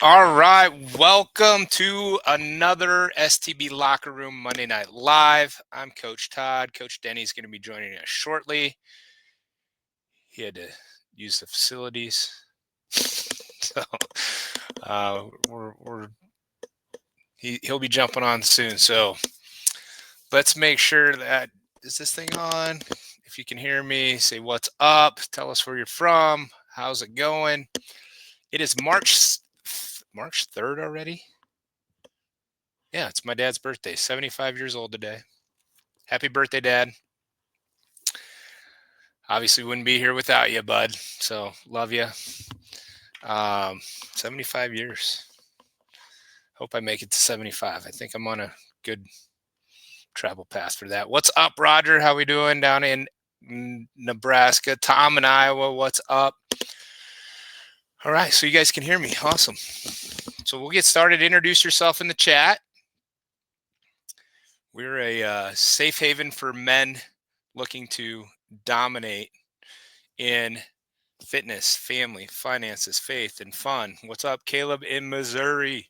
All right, welcome to another STB Locker Room Monday Night Live. I'm Coach Todd. Coach Denny's going to be joining us shortly. He had to use the facilities, so he'll be jumping on soon. So let's make sure that is this thing on. If you can hear me, say what's up. Tell us where you're from. How's it going? It is March 3rd already. Yeah, it's my dad's birthday. 75 years old today. Happy birthday, Dad. Obviously wouldn't be here without you, bud. So love you. 75 years. Hope I make it to 75. I think I'm on a good travel path for that. What's up, Roger? How we doing down in Nebraska? Tom in Iowa, what's up? All right, so you guys can hear me. Awesome. So we'll get started. Introduce yourself in the chat. We're a safe haven for men looking to dominate in fitness, family, finances, faith, and fun. What's up, Caleb in Missouri?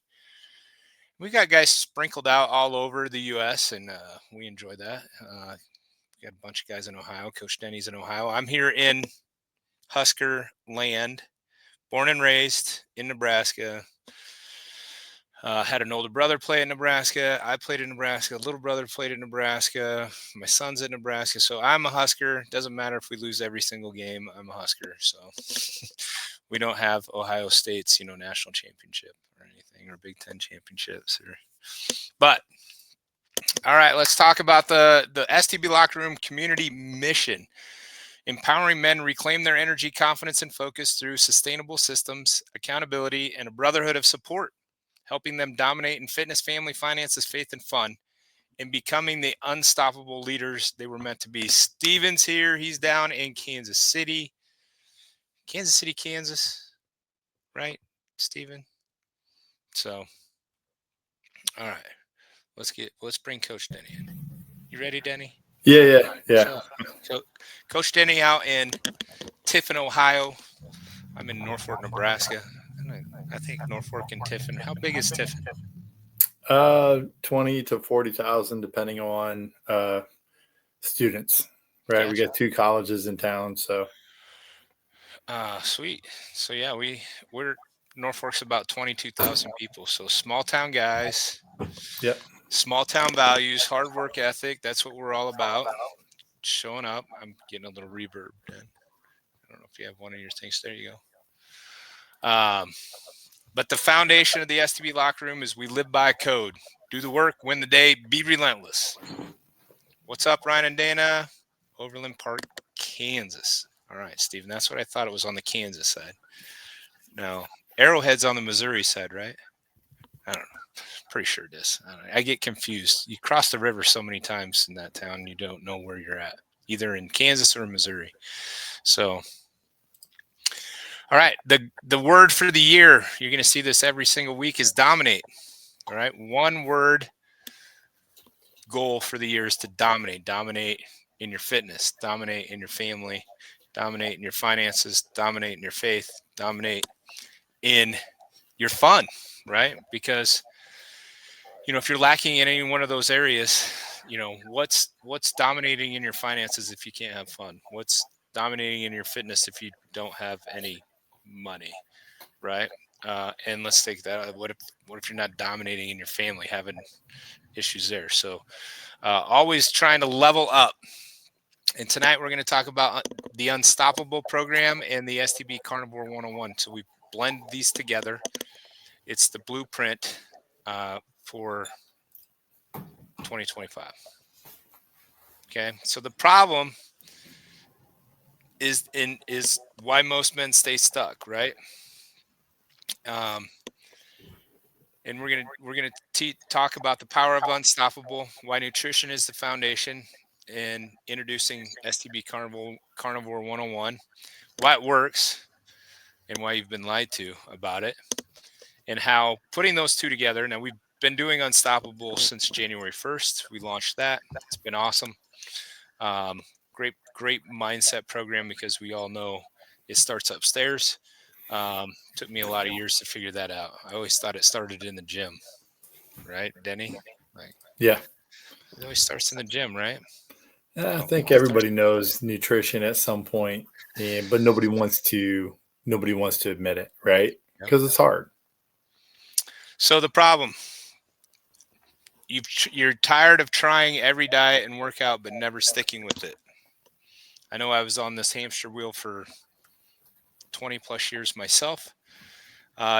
We got guys sprinkled out all over the U.S., and we enjoy that. We got a bunch of guys in Ohio. Coach Denny's in Ohio. I'm here in Husker land, born and raised in Nebraska. Had an older brother play in Nebraska. I played in Nebraska. Little brother played in Nebraska. My son's in Nebraska. So I'm a Husker. Doesn't matter if we lose every single game. I'm a Husker. So we don't have Ohio State's, national championship or anything, or Big Ten championships. But all right, let's talk about the STB Locker Room community mission. Empowering men reclaim their energy, confidence, and focus through sustainable systems, accountability, and a brotherhood of support, helping them dominate in fitness, family, finances, faith, and fun, and becoming the unstoppable leaders they were meant to be. Steven's here. He's down in Kansas City, Kansas, right, Steven? So, all right, let's bring Coach Denny in. You ready, Denny? Yeah. So, Coach Denny out in Tiffin, Ohio. I'm in Norfolk, Nebraska. I think Norfolk and Tiffin. How big is Tiffin? 20 to 40,000, depending on students. Right, Gotcha. we got 2 colleges in town, so. Sweet. So yeah, we're Norfolk's about 22,000 people. So small town guys. Yep. Small town values, hard work ethic. That's what we're all about. Showing up. I'm getting a little reverb, Dan. I don't know if you have one of your things. There you go. But the foundation of the STB Locker Room is we live by code. Do the work, win the day, be relentless. What's up, Ryan and Dana? Overland Park, Kansas. All right, Steven, that's what I thought it was on the Kansas side. No, Arrowhead's on the Missouri side, right? I don't know. Pretty sure it is. I get confused. You cross the river so many times in that town, you don't know where you're at, either in Kansas or Missouri. So, all right, the word for the year, you're going to see this every single week, is dominate. All right, one word goal for the year is to dominate. Dominate in your fitness, dominate in your family, dominate in your finances, dominate in your faith, dominate in your fun, right? Because if you're lacking in any one of those areas, what's dominating in your finances if you can't have fun? What's dominating in your fitness if you don't have any money, right? And let's take that. What if you're not dominating in your family, having issues there? So always trying to level up. And tonight we're going to talk about the Unstoppable program and the STB Carnivore 101. So we blend these together. It's the blueprint for 2025. Okay, so the problem is why most men stay stuck, right? And we're gonna talk about the power of Unstoppable, why nutrition is the foundation, and introducing STB Carnivore 101, why it works, and why you've been lied to about it, and how putting those two together. Now, we've been doing Unstoppable since January 1st. We launched that. It's been awesome. Great mindset program, because we all know it starts upstairs. Took me a lot of years to figure that out. I always thought it started in the gym, right, Denny? Like Yeah. it always starts in the gym, right? I No, think it starts. everybody knows nutrition at some point, but nobody wants to admit it, right? Yep. Because it's hard. So the problem, you're tired of trying every diet and workout, but never sticking with it. I know I was on this hamster wheel for 20 plus years myself.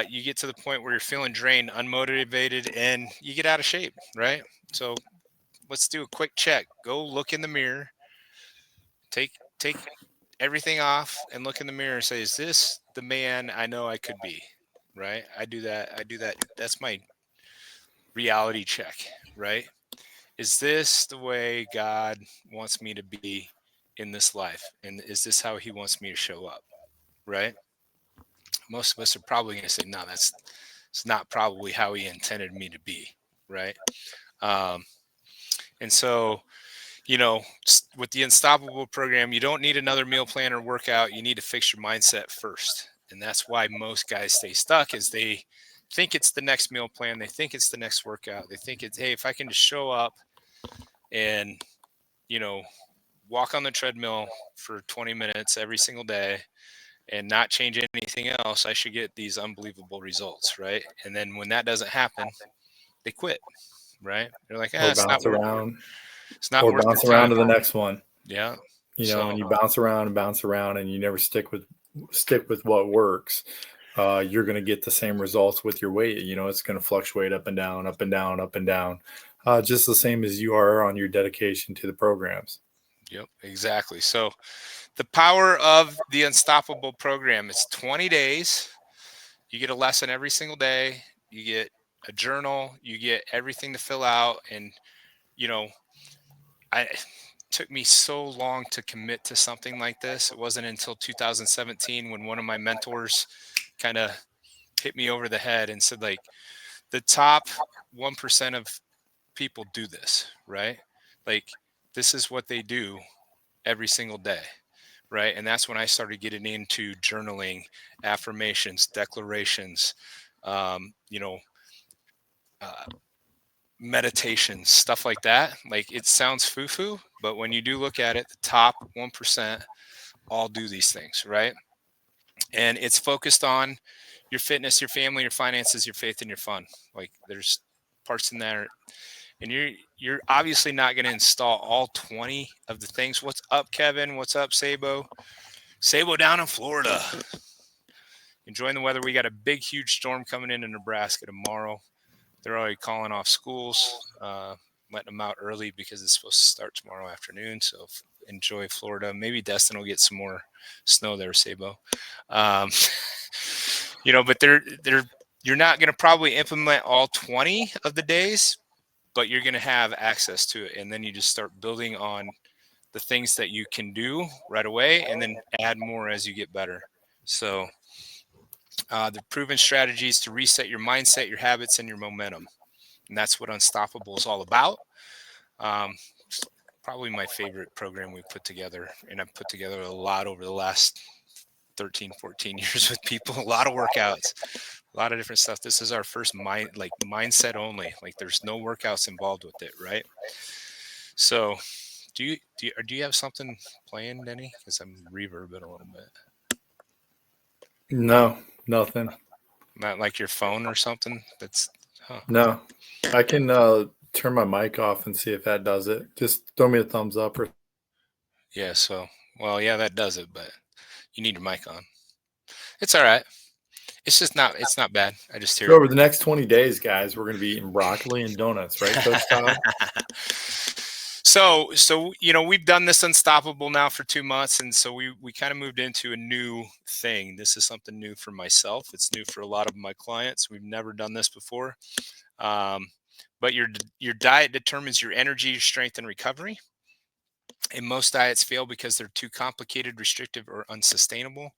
You get to the point where you're feeling drained, unmotivated, and you get out of shape, right? So let's do a quick check. Go look in the mirror, take everything off, and look in the mirror and say, "Is this the man I know I could be?" Right? I do that. I do that. That's my reality check, right? Is this the way God wants me to be in this life? And is this how he wants me to show up? Right? Most of us are probably going to say, no, that's it's not probably how he intended me to be. Right. Um, and so, with the Unstoppable program, you don't need another meal plan or workout. You need to fix your mindset first. And that's why most guys stay stuck is they think it's the next meal plan. They think it's the next workout. They think it's, hey, if I can just show up and, you know, walk on the treadmill for 20 minutes every single day and not change anything else, I should get these unbelievable results, right? And then when that doesn't happen, they quit, right? They're like, Or it's not bounce worth around, it's not or worth the bounce around time. to the next one. Yeah. And So you bounce around, and you never stick with what works. You're going to get the same results with your weight. It's going to fluctuate up and down, up and down, up and down, just the same as you are on your dedication to the programs. yep, exactly. So the power of the Unstoppable program is 20 days. You get a lesson every single day. You get a journal. You get everything to fill out. And, you know, it took me so long to commit to something like this. It wasn't until 2017 when one of my mentors kind of hit me over the head and said, like, the top 1% of people do this, right? Like, this is what they do every single day. Right. And that's when I started getting into journaling, affirmations, declarations, um, you know, uh, meditations, stuff like that. Like it sounds foo foo, but when you do look at it, the top 1% all do these things. Right. And it's focused on your fitness, your family, your finances, your faith, and your fun. Like there's parts in there. And you're obviously not going to install all 20 of the things. What's up, Kevin? What's up, Sabo? Sabo down in Florida. Enjoying the weather. We got a big, huge storm coming into Nebraska tomorrow. They're already calling off schools, letting them out early because it's supposed to start tomorrow afternoon. So enjoy Florida. Maybe Destin will get some more snow there, Sabo. Um, but you're not going to probably implement all 20 of the days, but you're going to have access to it. And then you just start building on the things that you can do right away and then add more as you get better. So the proven strategies to reset your mindset, your habits, and your momentum. And that's what Unstoppable is all about. It's probably my favorite program we put together. And I've put together a lot over the last 13, 14 years with people, a lot of workouts, a lot of different stuff. This is our first mindset only. Like there's no workouts involved with it, right? So do you have something playing, Denny? Because I'm reverbing a little bit. No, nothing. Not like your phone or something. No, I can turn my mic off and see if that does it. Just throw me a thumbs up or. Yeah. So, well, yeah, that does it, but you need your mic on. It's all right. It's not bad. I just hear So it. over the next 20 days, guys, we're going to be eating broccoli and donuts, right, Coach Todd? So we've done this Unstoppable now for 2 months, and so we kind of moved into a new thing. This is something new for myself. It's new for a lot of my clients. We've never done this before. But your diet determines your energy, your strength, and recovery. And most diets fail because they're too complicated, restrictive, or unsustainable.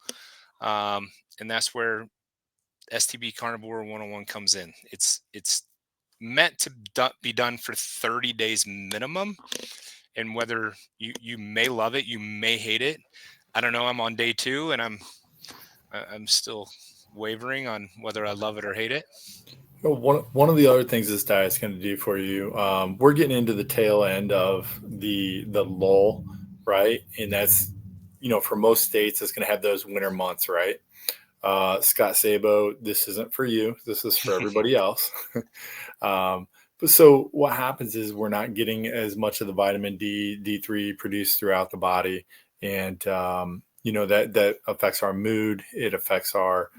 And that's where STB Carnivore 101 comes in. It's meant to be done for 30 days minimum. And whether you may love it, you may hate it. I don't know. I'm on day 2 and I'm I'm still wavering on whether I love it or hate it. Well, one of the other things this diet's going to do for you, we're getting into the tail end of the lull, right? And that's, for most states, it's going to have those winter months, right? Scott Sabo, this isn't for you. This is for everybody else. um, but so what happens is we're not getting as much of the vitamin D, D3 produced throughout the body, and that affects our mood. It affects our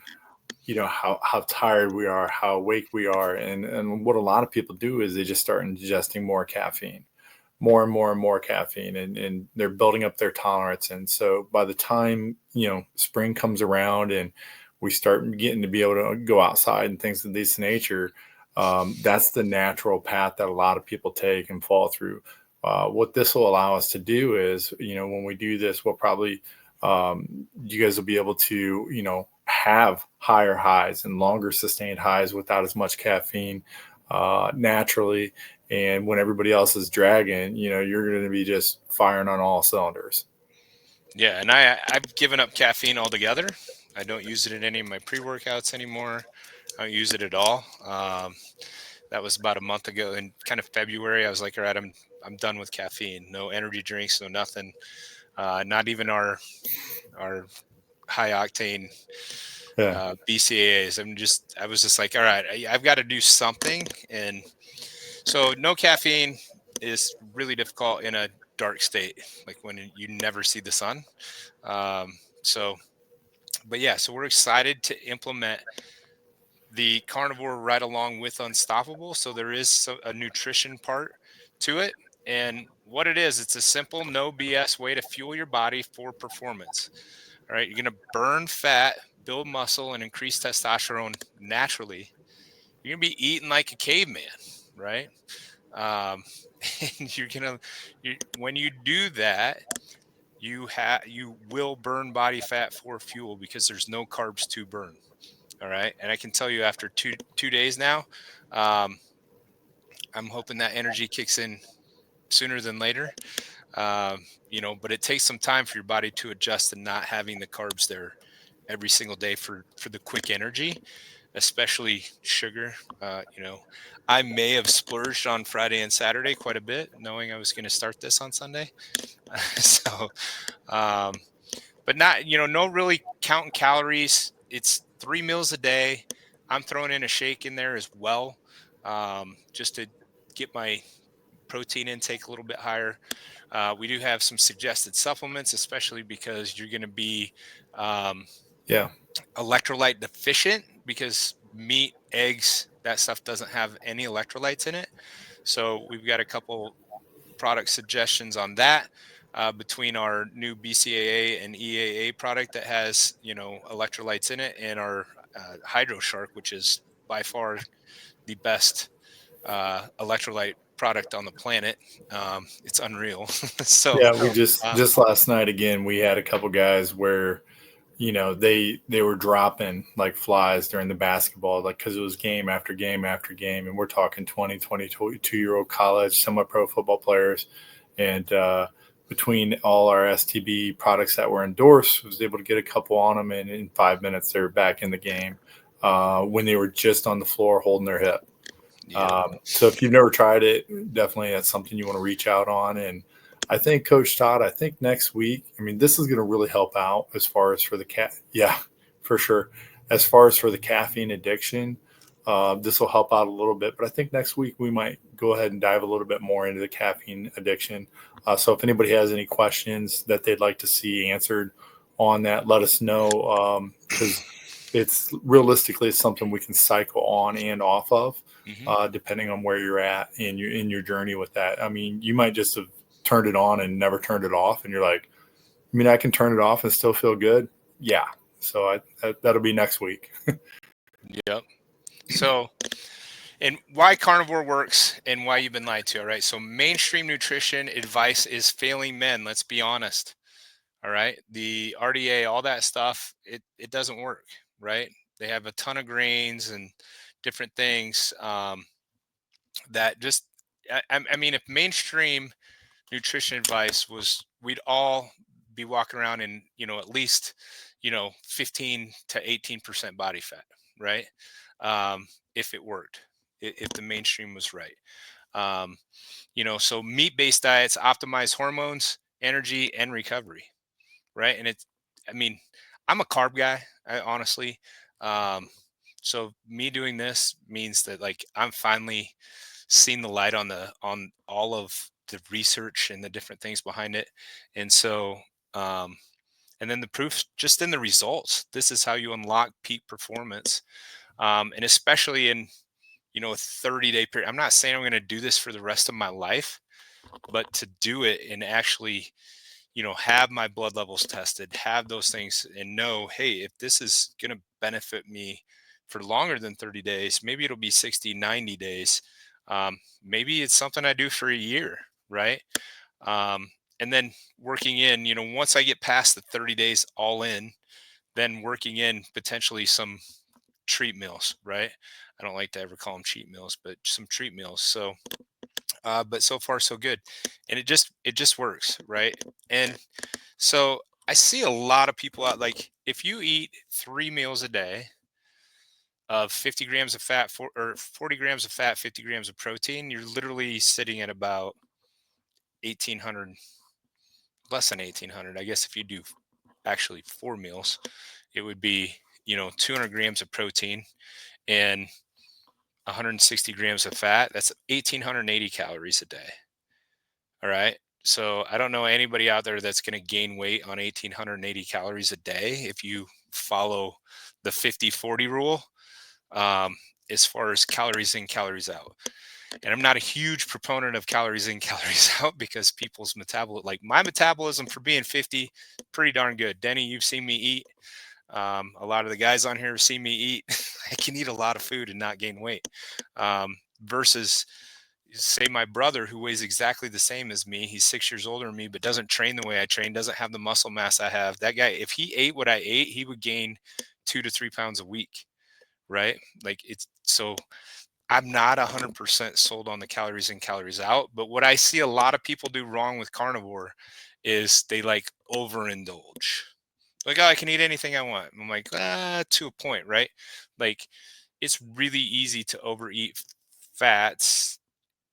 how tired we are, how awake we are, and what a lot of people do is they just start ingesting more caffeine, more and more and more caffeine, and they're building up their tolerance. And so by the time spring comes around and we start getting to be able to go outside and things of this nature, that's the natural path that a lot of people take and fall through. What this will allow us to do is, when we do this, we'll probably you guys will be able to have higher highs and longer sustained highs without as much caffeine naturally. And when everybody else is dragging, you're going to be just firing on all cylinders. Yeah, and I've given up caffeine altogether. I don't use it in any of my pre-workouts anymore. I don't use it at all. That was about a month ago in kind of February. I was like, all right, I'm done with caffeine. No energy drinks, no nothing. Not even our high octane Yeah. BCAAs. I was just like, all right, I've got to do something. And so no caffeine is really difficult in a dark state, like when you never see the sun. Um, so, but yeah, so we're excited to implement the carnivore right along with Unstoppable. So there is a nutrition part to it. And what it is, it's a simple, no BS way to fuel your body for performance. All right. You're going to burn fat, build muscle, and increase testosterone naturally. You're going to be eating like a caveman, right? Um, and when you do that, you will burn body fat for fuel because there's no carbs to burn. All right. And I can tell you after two days now, um, I'm hoping that energy kicks in sooner than later. But it takes some time for your body to adjust to not having the carbs there every single day for the quick energy, especially sugar. I may have splurged on Friday and Saturday quite a bit, knowing I was going to start this on Sunday. so, um, but not, no really counting calories. It's 3 meals a day. I'm throwing in a shake in there as well, just to get my protein intake a little bit higher. We do have some suggested supplements, especially because you're going to be um, Yeah. electrolyte deficient because meat, eggs, that stuff doesn't have any electrolytes in it. So we've got a couple product suggestions on that, between our new BCAA and EAA product that has electrolytes in it, and our Hydro Shark, which is by far the best electrolyte product on the planet. It's unreal. so Yeah, we just last night again we had a couple guys where they were dropping like flies during the basketball, like because it was game after game after game, and we're talking 22-year-old college semi-pro football players. And between all our STB products that were endorsed, was able to get a couple on them, and in 5 minutes they were back in the game when they were just on the floor holding their hip. yeah. So if you've never tried it, definitely that's something you want to reach out on. And I think Coach Todd, I think next week, I mean, this is going to really help out as far as for the yeah, for sure. As far as for the caffeine addiction, this will help out a little bit. But I think next week we might go ahead and dive a little bit more into the caffeine addiction. So if anybody has any questions that they'd like to see answered on that, let us know, because it's realistically it's something we can cycle on and off of, hmm depending on where you're at in your journey with that. I mean, you might just have turned it on and never turned it off, and you're like, I mean, I can turn it off and still feel good. Yeah. So that'll be next week. Yep. So, and why carnivore works and why you've been lied to. All right. So, mainstream nutrition advice is failing men. Let's be honest. All right. The RDA, all that stuff, it doesn't work. Right. They have a ton of grains and different things, that just, I mean, if mainstream nutrition advice was, we'd all be walking around in, at least, 15 to 18% body fat, right? If it worked, if the mainstream was right. Um, so meat-based diets optimize hormones, energy, and recovery, right? And I mean, I'm a carb guy, honestly. Um, so me doing this means that, like, I'm finally seeing the light on all of the research and the different things behind it. And so, um, and then the proof just in the results. This is how you unlock peak performance. And especially in, a 30-day period. I'm not saying I'm going to do this for the rest of my life, but to do it and actually, have my blood levels tested, have those things, and know, hey, if this is going to benefit me for longer than 30 days, maybe it'll be 60, 90 days. Maybe it's something I do for a year, right? Um, and then working in, once I get past the 30 days all in, then working in potentially some treat meals, right? I don't like to ever call them cheat meals, but some treat meals. So, but so far so good, and it just works, right? And so I see a lot of people out, like, if you eat 3 meals a day of 50 grams of fat, or 40 grams of fat, 50 grams of protein, you're literally sitting at about 1,800, less than 1,800. I guess if you do actually 4 meals, it would be, 200 grams of protein and 160 grams of fat. That's 1,880 calories a day. All right. So I don't know anybody out there that's going to gain weight on 1,880 calories a day if you follow the 50-40 rule, um, as far as calories in, calories out. And I'm not a huge proponent of calories in, calories out, because people's metabolism, like my metabolism for being 50, pretty darn good. Denny, you've seen me eat. A lot of the guys on here have seen me eat. I can eat a lot of food and not gain weight. Versus, say, my brother, who weighs exactly the same as me. He's 6 years older than me, but doesn't train the way I train, doesn't have the muscle mass I have. That guy, if he ate what I ate, he would gain 2 to 3 pounds a week, right? Like, it's so I'm not 100% sold on the calories in, calories out. But what I see a lot of people do wrong with carnivore is they, like, overindulge. Like, oh, I can eat anything I want. I'm like, to a point, right? Like, it's really easy to overeat fats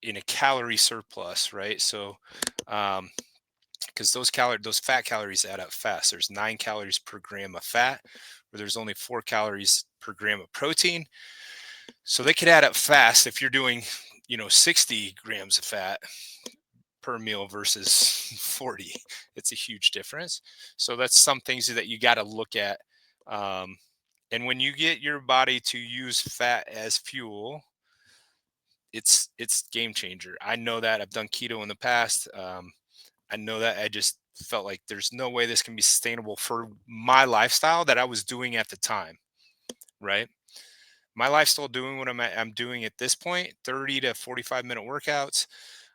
in a calorie surplus, right? So, because those fat calories add up fast. There's 9 calories per gram of fat, where there's only 4 calories per gram of protein. So they could add up fast if you're doing, 60 grams of fat per meal versus 40. It's a huge difference. So that's some things that you got to look at. Um, and when you get your body to use fat as fuel, it's game changer. I know that. I've done keto in the past. I know that. I just felt like there's no way this can be sustainable for my lifestyle that I was doing at the time, right? My lifestyle, doing what I'm doing at this point, 30 to 45-minute workouts,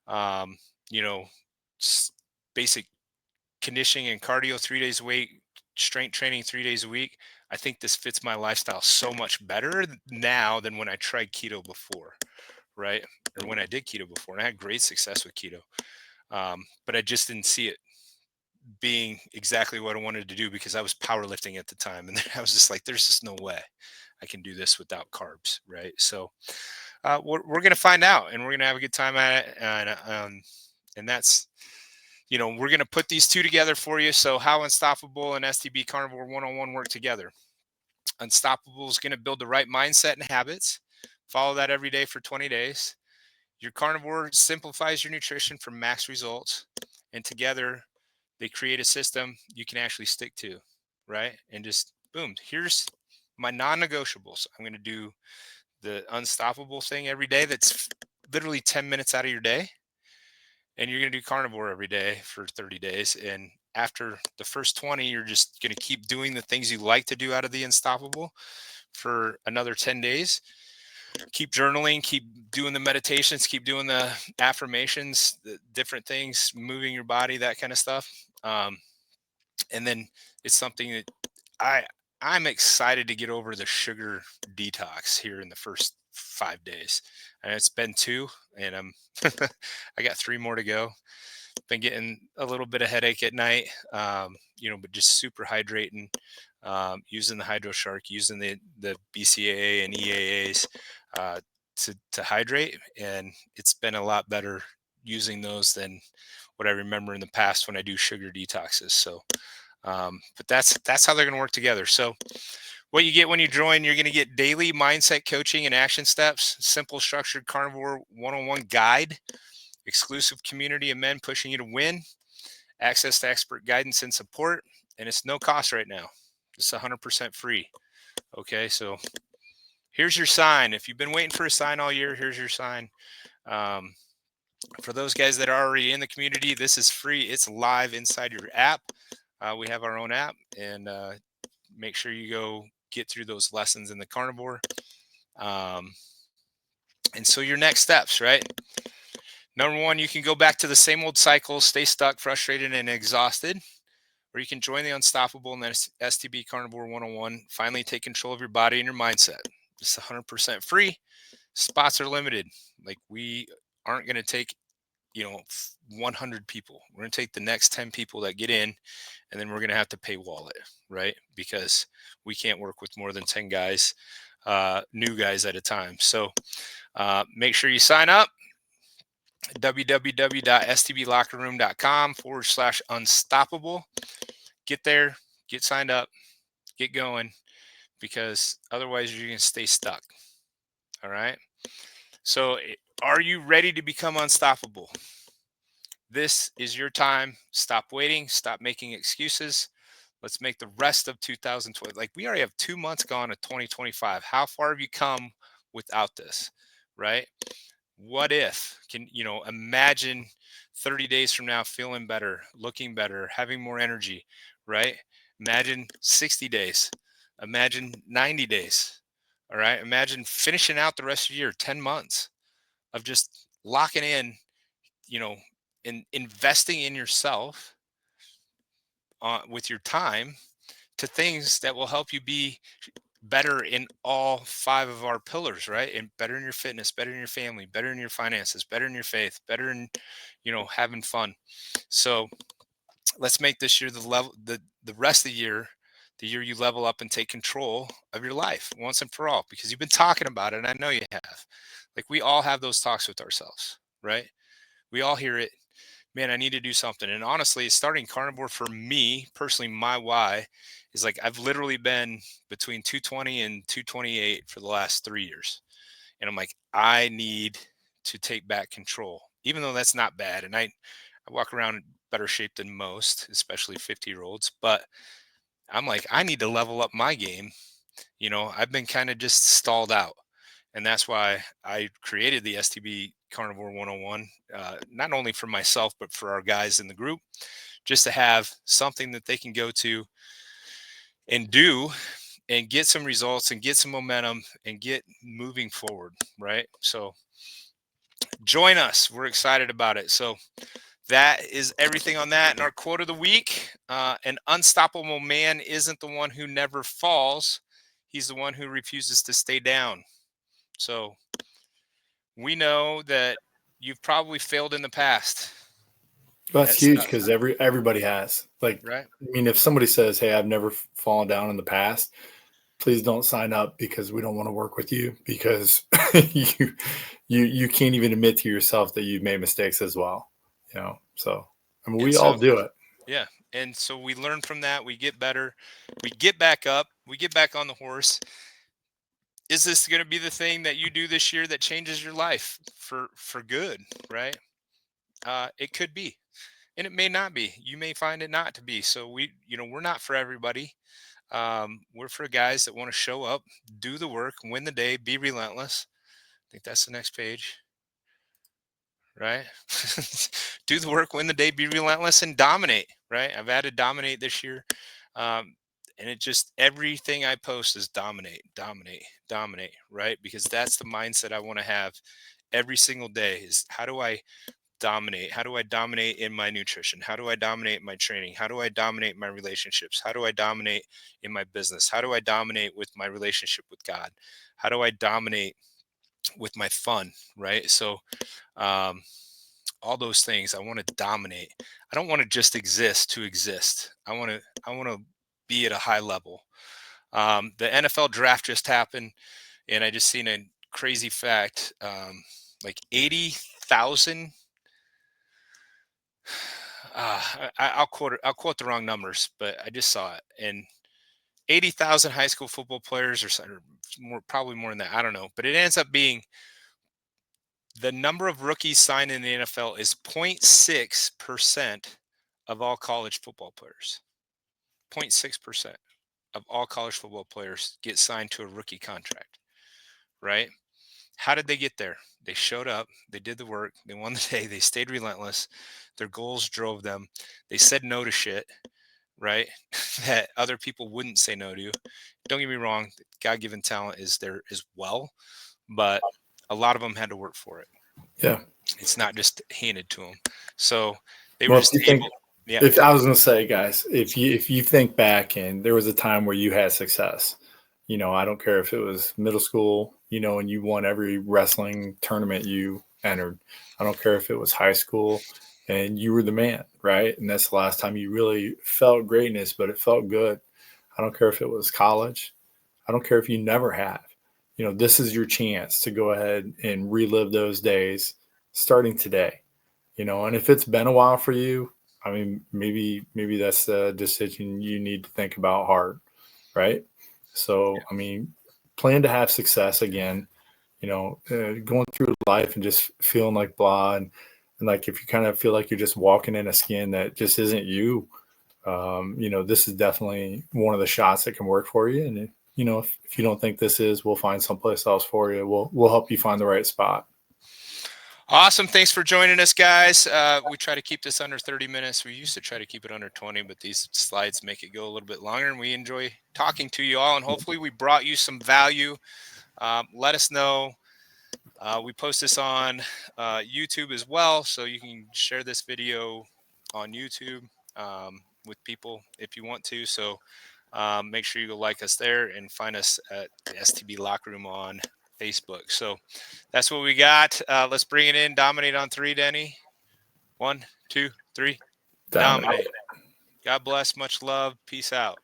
um, you know, basic conditioning and cardio 3 days a week, strength training 3 days a week. I think this fits my lifestyle so much better now than when I tried keto before, right? Or when I did keto before, and I had great success with keto. But I just didn't see it being exactly what I wanted to do, because I was powerlifting at the time, and I was just like, there's just no way I can do this without carbs, right? So we're going to find out, and we're going to have a good time at it. And that's, we're going to put these two together for you. So how Unstoppable and STB Carnivore 101 work together. Unstoppable is going to build the right mindset and habits. Follow that every day for 20 days. Your Carnivore simplifies your nutrition for max results. And together, they create a system you can actually stick to, right? And just boom, here's my non-negotiables. I'm going to do the Unstoppable thing every day. That's literally 10 minutes out of your day. And you're going to do Carnivore every day for 30 days. And after the first 20, you're just going to keep doing the things you like to do out of the Unstoppable for another 10 days. Keep journaling, keep doing the meditations, keep doing the affirmations, the different things, moving your body, that kind of stuff. And then it's something that I'm excited to get over the sugar detox here in the first 5 days. And it's been two, and I got three more to go. Been getting a little bit of headache at night, but just super hydrating, using the Hydro Shark, using the BCAA and EAAs to hydrate, and it's been a lot better using those than what I remember in the past when I do sugar detoxes. So, but that's how they're going to work together. So, what you get when you join, you're going to get daily mindset coaching and action steps, simple structured carnivore one-on-one guide, exclusive community of men pushing you to win, access to expert guidance and support, and it's no cost right now. It's 100% free. Okay, so here's your sign. If you've been waiting for a sign all year, here's your sign. Um, for those guys that are already in the community, this is free. It's live inside your app. We have our own app, and make sure you go get through those lessons in the carnivore. Um, and so your next steps, right? Number one, you can go back to the same old cycle, stay stuck, frustrated, and exhausted, or you can join the Unstoppable and then STB Carnivore 101. Finally, take control of your body and your mindset. It's 100% free. Spots are limited. Like, we aren't going to take 100 people. We're going to take the next 10 people that get in, and then we're going to have to pay wallet, right? Because we can't work with more than 10 guys, new guys at a time. So make sure you sign up. www.stblockerroom.com/unstoppable. Get there, get signed up, get going, because otherwise you're going to stay stuck. All right. So, are you ready to become unstoppable? This is your time. Stop waiting. Stop making excuses. Let's make the rest of 2020. Like, we already have 2 months gone to 2025. How far have you come without this? Right? What if, imagine 30 days from now feeling better, looking better, having more energy, right? Imagine 60 days. Imagine 90 days. All right. Imagine finishing out the rest of the year, 10 months of just locking in, you know, and investing in yourself with your time to things that will help you be better in all five of our pillars, right? And better in your fitness, better in your family, better in your finances, better in your faith, better in, having fun. So let's make this year the rest of the year you level up and take control of your life once and for all, because you've been talking about it. And I know you have. Like, we all have those talks with ourselves, right? We all hear it. Man, I need to do something. And honestly, starting carnivore for me personally, my why is, like, I've literally been between 220 and 228 for the last 3 years. And I'm like, I need to take back control, even though that's not bad. And I walk around in better shape than most, especially 50-year-olds. But I'm like, I need to level up my game. I've been kind of just stalled out. And that's why I created the STB Carnivore 101, not only for myself, but for our guys in the group, just to have something that they can go to and do and get some results and get some momentum and get moving forward. Right. So join us. We're excited about it. So that is everything on that. And our quote of the week: an unstoppable man isn't the one who never falls. He's the one who refuses to stay down. So we know that you've probably failed in the past That's at huge stuff, because everybody has. Like, right? I mean, if somebody says, "Hey, I've never fallen down in the past," please don't sign up, because we don't want to work with you, because you you can't even admit to yourself that you've made mistakes as well. So I mean, And we all so, do it. yeah. And so we learn from that. We get better. We get back up. We get back on the horse. Is this going to be the thing that you do this year that changes your life for good, right? It could be, and it may not be. You may find it not to be. So we're not for everybody. We're for guys that want to show up, do the work, win the day, be relentless. I think that's the next page, right? Do the work, win the day, be relentless, and dominate, right? I've added dominate this year. Um, and it just, everything I post is dominate, dominate, dominate, right? Because that's the mindset I want to have every single day: is how do I dominate? How do I dominate in my nutrition? How do I dominate my training? How do I dominate my relationships? How do I dominate in my business? How do I dominate with my relationship with God? How do I dominate with my fun? Right. So, um, all those things I want to dominate. I don't want to just exist to exist. I want to be at a high level. The NFL draft just happened, and I just seen a crazy fact. Like 80,000. I'll quote it. I'll quote the wrong numbers, but I just saw it. And 80,000 high school football players, or more, probably more than that. I don't know, but it ends up being the number of rookies signed in the NFL is 0.6% of all college football players. 0.6% of all college football players get signed to a rookie contract, right? How did they get there? They showed up, they did the work, they won the day, they stayed relentless. Their goals drove them. They said no to shit, right? That other people wouldn't say no to. Don't get me wrong, God-given talent is there as well, but a lot of them had to work for it. Yeah. It's not just handed to them. So they were Well, if just you think, able. Yeah. if I was going to say, guys, if you think back and there was a time where you had success, I don't care if it was middle school, and you won every wrestling tournament you entered. I don't care if it was high school and you were the man, right? And that's the last time you really felt greatness, but it felt good. I don't care if it was college. I don't care if you never have. This is your chance to go ahead and relive those days starting today. And if it's been a while for you, I mean, maybe that's a decision you need to think about hard, right? So, I mean, plan to have success again. Going through life and just feeling like blah, and like if you kind of feel like you're just walking in a skin that just isn't you, this is definitely one of the shots that can work for you. And if you don't think this is, we'll find someplace else for you. We'll help you find the right spot. Awesome. Thanks for joining us, guys. We try to keep this under 30 minutes. We used to try to keep it under 20, but these slides make it go a little bit longer, and we enjoy talking to you all, and hopefully we brought you some value. Let us know. We post this on YouTube as well, so you can share this video on YouTube with people if you want to. So make sure you go like us there and find us at the STB Locker Room on Facebook. So that's what we got. Let's bring it in. Dominate on 3, Denny. 1, 2, 3. Dominate. God bless. Much love. Peace out.